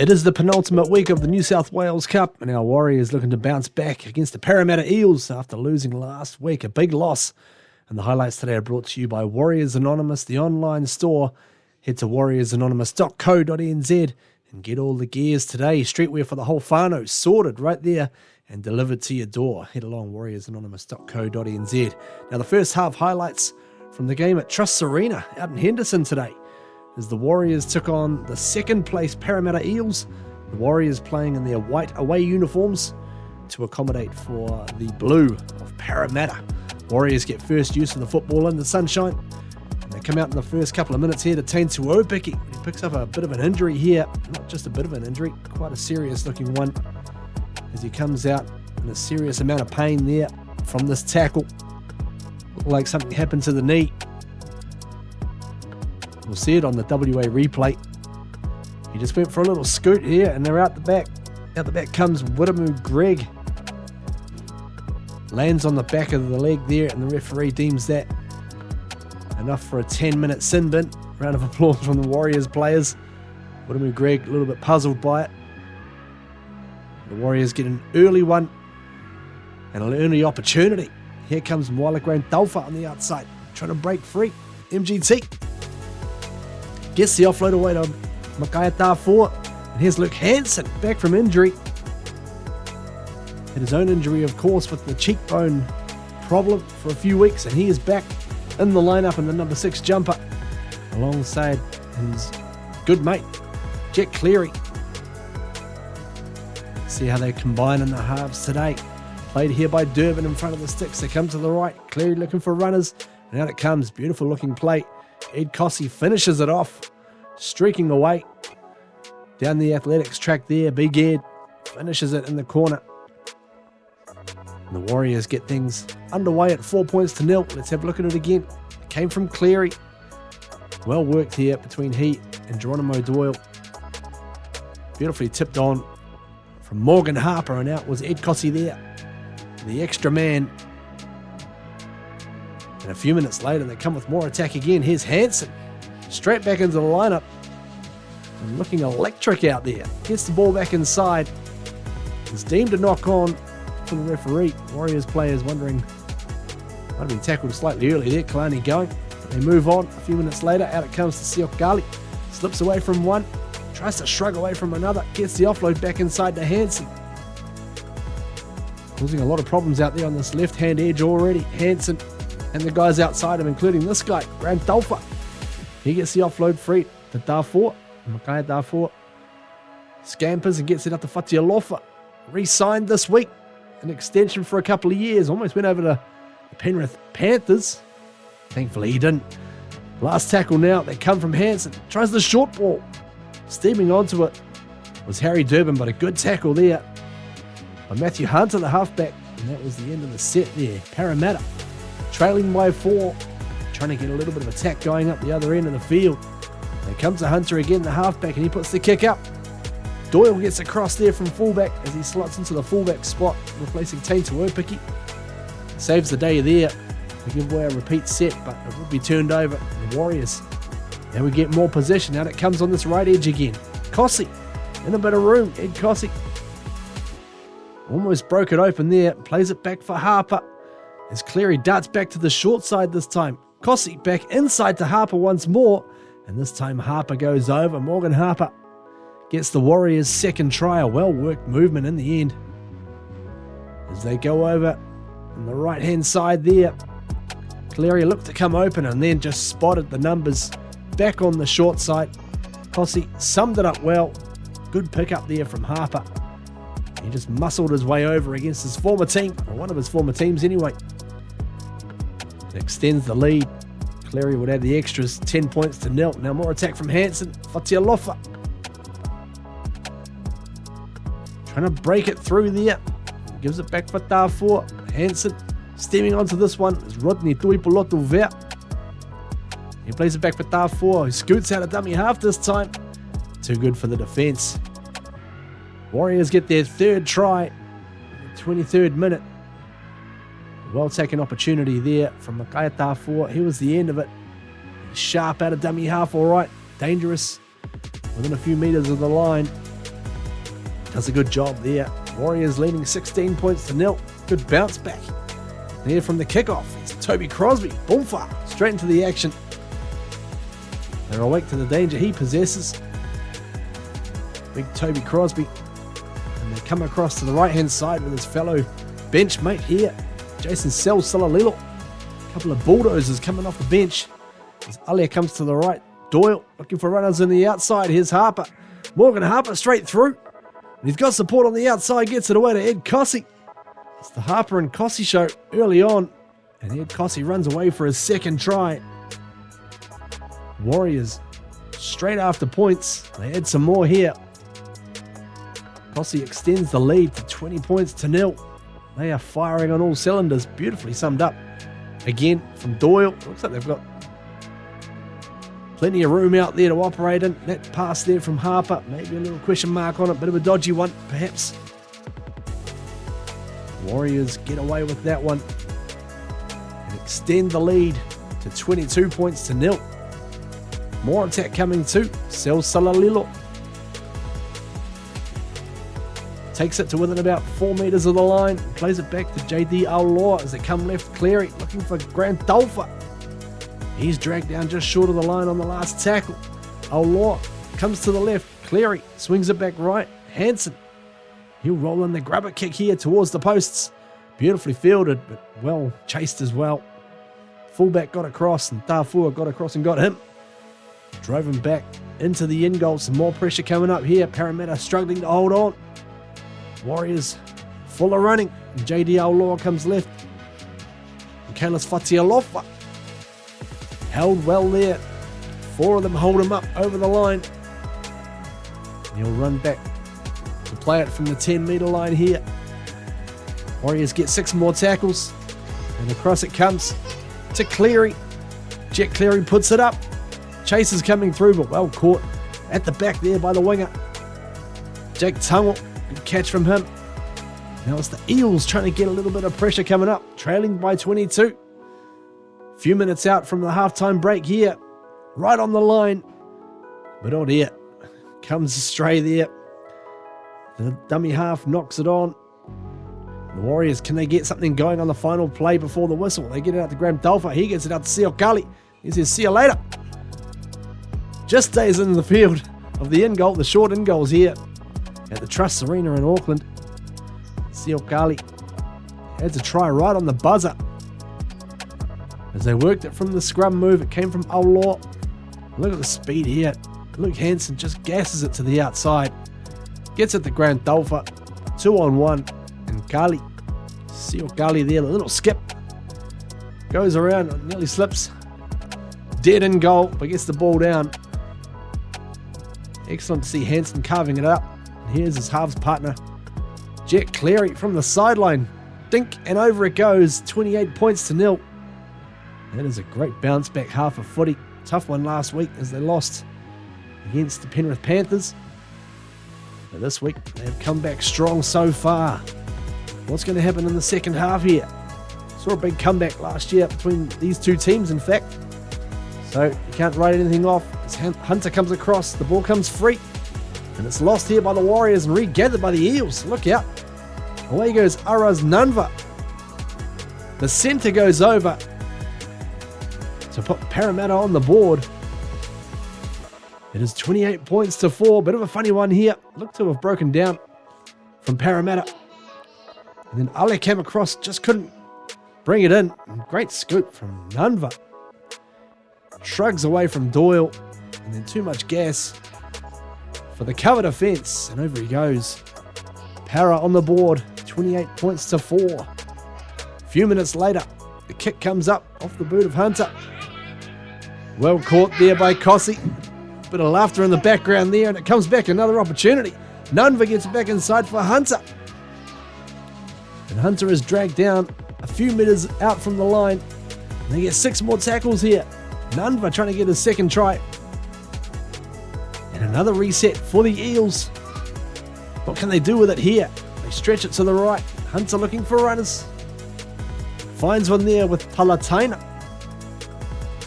It is the penultimate week of the New South Wales Cup, and our Warriors looking to bounce back against the Parramatta Eels after losing last week, a big loss. And the highlights today are brought to you by Warriors Anonymous, the online store. Head to warriorsanonymous.co.nz and get all the gears today. Streetwear for the whole whānau, sorted right there and delivered to your door. Head along warriorsanonymous.co.nz. Now the first half highlights from the game at Trust Arena out in Henderson today, as the Warriors took on the second place Parramatta Eels. The Warriors playing in their white away uniforms to accommodate for the blue of Parramatta. Warriors get first use of the football in the sunshine, and they come out in the first couple of minutes here to Tuopiki. He picks up a bit of an injury here, not just a bit of an injury, quite a serious looking one, as he comes out in a serious amount of pain there from this tackle. Looked like something happened to the knee. We'll see it on the WA replay. He just went for a little scoot here, and they're out the back. Out the back comes Widemu Greg. Lands on the back of the leg there, and the referee deems that enough for a 10-minute sin bin. Round of applause from the Warriors players. Widemu Greg a little bit puzzled by it. The Warriors get an early one and an early opportunity. Here comes Moalagrane Taufa on the outside, trying to break free. MGT gets the offload away to Makai Tāwhua. And here's Luke Hansen, back from injury. Had his own injury, of course, with the cheekbone problem for a few weeks. And he is back in the lineup in the number 6 jumper, alongside his good mate, Jack Cleary. See how they combine in the halves today. Played here by Durbin in front of the sticks. They come to the right. Cleary looking for runners. And out it comes. Beautiful looking play. Ed Kosi finishes it off, streaking away down the athletics track there. Big Ed finishes it in the corner. And the Warriors get things underway at 4 points to 0. Let's have a look at it again. It came from Cleary. Well worked here between he and Geronimo Doyle. Beautifully tipped on from Morgan Harper, and out was Ed Kosi there, the extra man. And a few minutes later, they come with more attack again. Here's Hansen, straight back into the lineup. And looking electric out there. Gets the ball back inside. It's deemed a knock on from the referee. Warriors players wondering, might have been tackled slightly early there. Kalani going. They move on. A few minutes later, out it comes to Siok Gali. Slips away from one. Tries to shrug away from another. Gets the offload back inside to Hansen. Causing a lot of problems out there on this left-hand edge already. Hansen and the guys outside him, including this guy, Graham Taufa. He gets the offload free to Tāwhua. Makai Tāwhua scampers and gets it up to Fatialofa. Re-signed this week. An extension for a couple of years. Almost went over to the Penrith Panthers. Thankfully he didn't. Last tackle now. They come from Hansen. Tries the short ball. Steaming onto it was Harry Durbin, but a good tackle there by Matthew Hunter, the halfback. And that was the end of the set there. Parramatta trailing by 4, trying to get a little bit of attack going up the other end of the field. They come to Hunter again, the halfback, and he puts the kick up. Doyle gets across there from fullback as he slots into the fullback spot, replacing Tuopiki. Saves the day there. We give away a repeat set, but it would be turned over. The Warriors, now we get more possession. Out it comes on this right edge again. Kosi in a bit of room. Ed Kosi almost broke it open there. Plays it back for Harper as Cleary darts back to the short side this time. Kosi back inside to Harper once more, and this time Harper goes over. Morgan Harper gets the Warriors' second try. A well-worked movement in the end as they go over on the right-hand side there. Cleary looked to come open and then just spotted the numbers back on the short side. Kosi summed it up well. Good pick up there from Harper. He just muscled his way over against his former team, or one of his former teams anyway. It extends the lead. Cleary would add the extras, 10 points to 0. Now more attack from Hansen. Fatialofa trying to break it through there. Gives it back for Tāwhua. Hansen steaming onto this one is Rodney Tuipolotu Vea. He plays it back for Tāwhua, who scoots out a dummy half this time. Too good for the defence. Warriors get their third try in the 23rd minute. Well taken opportunity there from Makai Tāwhua. Here was the end of it. Sharp out of dummy half, all right. Dangerous within a few metres of the line. Does a good job there. Warriors leading 16 points to 0. Good bounce back. There from the kickoff, it's Toby Crosby. Boomfa, straight into the action. They're awake to the danger he possesses. Big Toby Crosby. And they come across to the right-hand side with his fellow bench mate here, Jason Salalilo. A couple of bulldozers coming off the bench. As Alia comes to the right. Doyle looking for runners on the outside. Here's Harper. Morgan Harper straight through. And he's got support on the outside. Gets it away to Ed Kosi. It's the Harper and Kosi show early on. And Ed Kosi runs away for his second try. Warriors straight after points. They add some more here. Kosi extends the lead to 20 points to 0. They are firing on all cylinders. Beautifully summed up. Again from Doyle. Looks like they've got plenty of room out there to operate in. That pass there from Harper. Maybe a little question mark on it. Bit of a dodgy one, perhaps. Warriors get away with that one. And extend the lead to 22 points to 0. More attack coming too. Salalilo takes it to within about 4 metres of the line. Plays it back to JD Aulaw as they come left. Cleary looking for Grant Dolfa. He's dragged down just short of the line on the last tackle. Aulaw comes to the left. Cleary swings it back right. Hansen, he'll roll in the grubber kick here towards the posts. Beautifully fielded, but well chased as well. Fullback got across and Darfur got across and got him. Drove him back into the end goal. Some more pressure coming up here. Parramatta struggling to hold on. Warriors full of running. And JD Aulaw comes left. And Kalis Fatialofa held well there. 4 of them hold him up over the line. And he'll run back to play it from the 10-metre line here. Warriors get 6 more tackles. And across it comes to Cleary. Jet Cleary puts it up. Chase is coming through, but well caught at the back there by the winger. Jake Tungle, good catch from him. Now it's the Eels trying to get a little bit of pressure coming up, trailing by 22. Few minutes out from the halftime break here, right on the line. But oh dear, comes astray there. The dummy half knocks it on. The Warriors, can they get something going on the final play before the whistle? They get it out to Graham Dolfa. He gets it out to Siokali. He says, see you later. Just stays in the field of the end goal, the short end goals here at the Trust Arena in Auckland. Siokali adds a try right on the buzzer. As they worked it from the scrum move, it came from Aulaw. Look at the speed here. Luke Hansen just gasses it to the outside. Gets it to Grant Dolfa. 2-on-1. And Kali. Siokali there, a little skip. Goes around, nearly slips. Dead in goal, but gets the ball down. Excellent to see Hansen carving it up. And here's his halves partner, Jet Cleary from the sideline. Dink, and over it goes. 28 points to 0. That is a great bounce back half of footy. Tough one last week as they lost against the Penrith Panthers. But this week they've come back strong so far. What's going to happen in the second half here? Saw a big comeback last year between these two teams, in fact. So you can't write anything off. As Hunter comes across, the ball comes free. And it's lost here by the Warriors and regathered by the Eels. Look out. Away goes Araz Nanva. The centre goes over to put Parramatta on the board. It is 28 points to 4. Bit of a funny one here. Looked to have broken down from Parramatta. And then Ale came across, just couldn't bring it in. And great scoop from Nanva. Shrugs away from Doyle. And then too much gas for the cover defence. And over he goes. Para on the board. 28 points to 4. A few minutes later, the kick comes up off the boot of Hunter. Well caught there by Kosi. Bit of laughter in the background there, and it comes back another opportunity. Nunva gets back inside for Hunter. And Hunter is dragged down a few metres out from the line. And they get 6 more tackles here. Nunva trying to get his second try. And another reset for the Eels. What can they do with it here? They stretch it to the right. Hunter looking for runners. Finds one there with Talataina.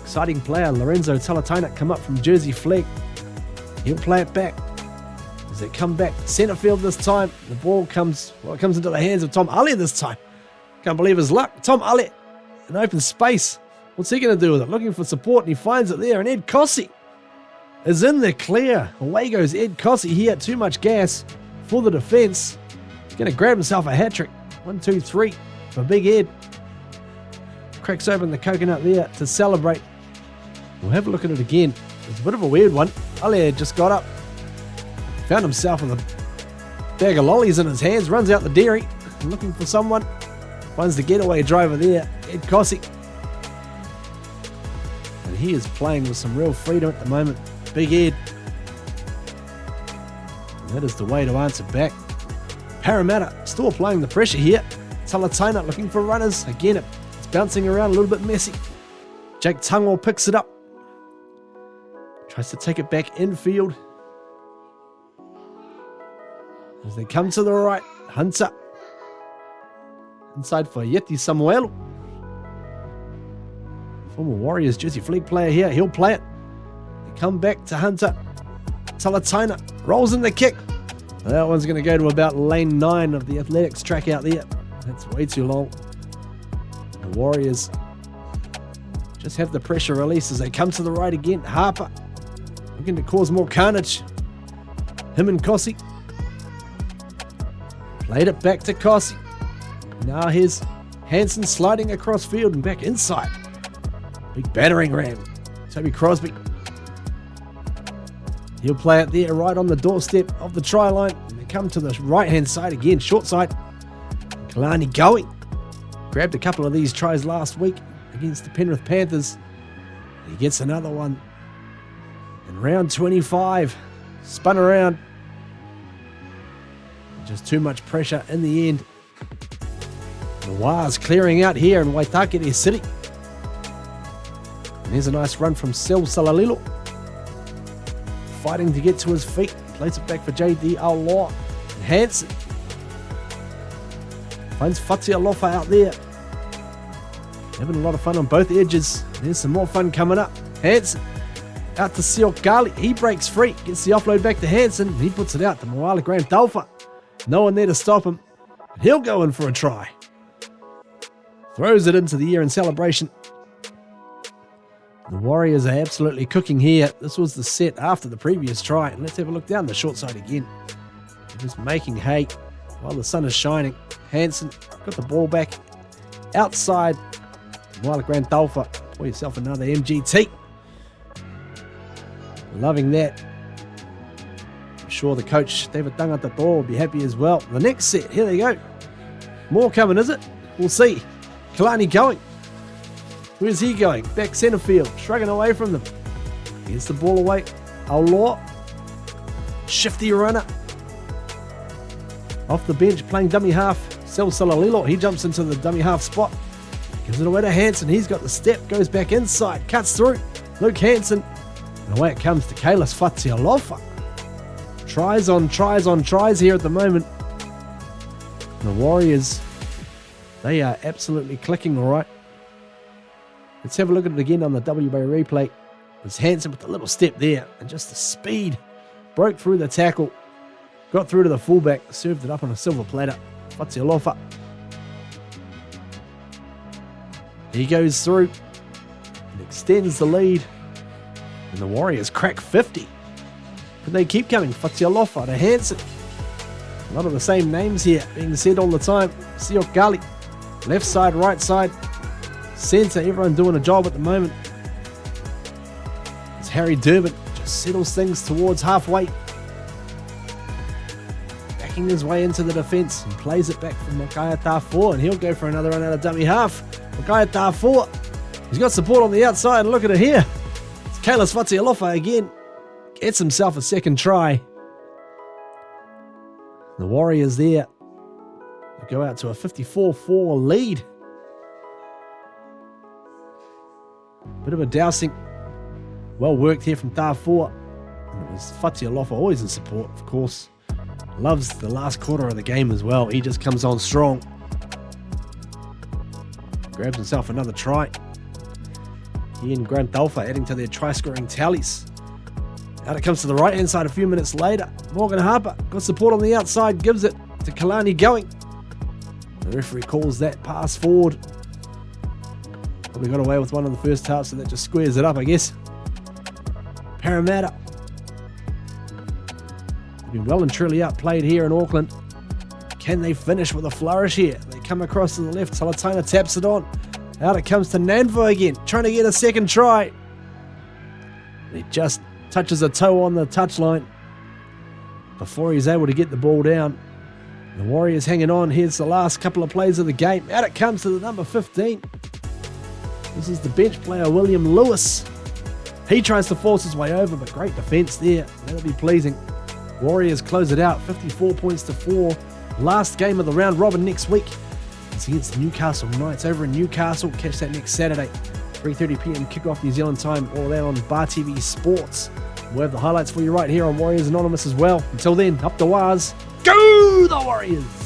Exciting player, Lorenzo Talataina, come up from Jersey Flegg. He'll play it back. As they come back centre field this time, the ball comes into the hands of Tom Ali this time. Can't believe his luck. Tom Ali in open space. What's he going to do with it? Looking for support, and he finds it there. And Ed Kosi is in the clear. Away goes Ed Kosi. He had too much gas for the defence. He's going to grab himself a hat-trick. 1, 2, 3 for Big Ed. Cracks open the coconut there to celebrate. We'll have a look at it again. It's a bit of a weird one. Ali just got up, found himself with a bag of lollies in his hands, runs out the dairy, looking for someone. Finds the getaway driver there, Ed Kosi. And he is playing with some real freedom at the moment. Big Ed. And that is the way to answer back. Parramatta still applying the pressure here. Talatona looking for runners. Again, it's bouncing around a little bit messy. Jake Tungwall picks it up. Tries to take it back infield. As they come to the right, Hunter. Inside for Yeti Samuel. Former Warriors jersey fleet player here. He'll play it. They come back to Hunter. Talatona rolls in the kick. That one's going to go to about lane 9 of the athletics track out there. That's way too long. The Warriors just have the pressure release as they come to the right again. Harper looking to cause more carnage. Him and Kosi. Played it back to Kosi. Now here's Hansen sliding across field and back inside. Big battering ram. Toby Crosby. He'll play it there right on the doorstep of the try line. And they come to the right-hand side again, short side. Kalani going. Grabbed a couple of these tries last week against the Penrith Panthers. He gets another one. In round 25. Spun around. Just too much pressure in the end. The Wars clearing out here in Waitakere City. And here's a nice run from Sil Salalilo. Fighting to get to his feet. Plays it back for JD Aulaw. Hansen finds Fatia Lofa out there. Having a lot of fun on both edges. There's some more fun coming up. Hansen out to Siok Gali. He breaks free. Gets the offload back to Hansen. He puts it out to Moala Grant Dalfa. No one there to stop him. He'll go in for a try. Throws it into the air in celebration. The Warriors are absolutely cooking here. This was the set after the previous try. And let's have a look down the short side again. They're just making hay while the sun is shining. Hansen got the ball back outside. Moala Grant Dalfa. Pour yourself another MGT. Loving that. I'm sure the coach, David Tangata will be happy as well. The next set, here they go. More coming, is it? We'll see. Kalani going. Where's he going? Back centre field, shrugging away from them. Gets the ball away. Aulaw. Shifty runner. Off the bench, playing dummy half. Sel Salalilo, he jumps into the dummy half spot. Gives it away to Hansen. He's got the step, goes back inside, cuts through. Luke Hansen. And away it comes to Kalis Fatialofa. Tries on tries here at the moment. The Warriors, they are absolutely clicking all right. Let's have a look at it again on the WA replay. It's Hansen with a little step there and just the speed. Broke through the tackle. Got through to the fullback. Served it up on a silver platter. Fatialofa. He goes through and extends the lead. And the Warriors crack 50. But they keep coming. Fatialofa to Hansen. A lot of the same names here being said all the time. Siok Gali. Left side, right side. Centre. Everyone doing a job at the moment. It's Harry Durbin. Just settles things towards halfway. Backing his way into the defence. And plays it back from Makaya Tafour. And he'll go for another run out of dummy half. Makaya Tafour. He's got support on the outside. And look at it here. It's Kalis Fatialofa again. Gets himself a second try. The Warriors there go out to a 54-4 lead. Bit of a dousing. Well worked here from Tafour. And it was Fatialofa always in support, of course. Loves the last quarter of the game as well. He just comes on strong. Grabs himself another try. He and Grant Dalfa adding to their try-scoring tallies. Out it comes to the right-hand side a few minutes later. Morgan Harper got support on the outside, gives it to Kalani going. The referee calls that pass forward. Probably got away with one in the first half, so that just squares it up, I guess. Parramatta. They've been well and truly outplayed here in Auckland. Can they finish with a flourish here? They come across to the left. Talatona taps it on. Out it comes to Nanvo again, trying to get a second try. He just touches a toe on the touchline before he's able to get the ball down. The Warriors hanging on. Here's the last couple of plays of the game. Out it comes to the number 15. This is the bench player, William Lewis. He tries to force his way over, but great defence there. That'll be pleasing. Warriors close it out, 54 points to 4. Last game of the round robin next week. It's against the Newcastle Knights over in Newcastle. Catch that next Saturday, 3:30 p.m. kickoff New Zealand time, all that on Bar TV Sports. We'll have the highlights for you right here on Warriors Anonymous as well. Until then, up the Waz. Go the Warriors!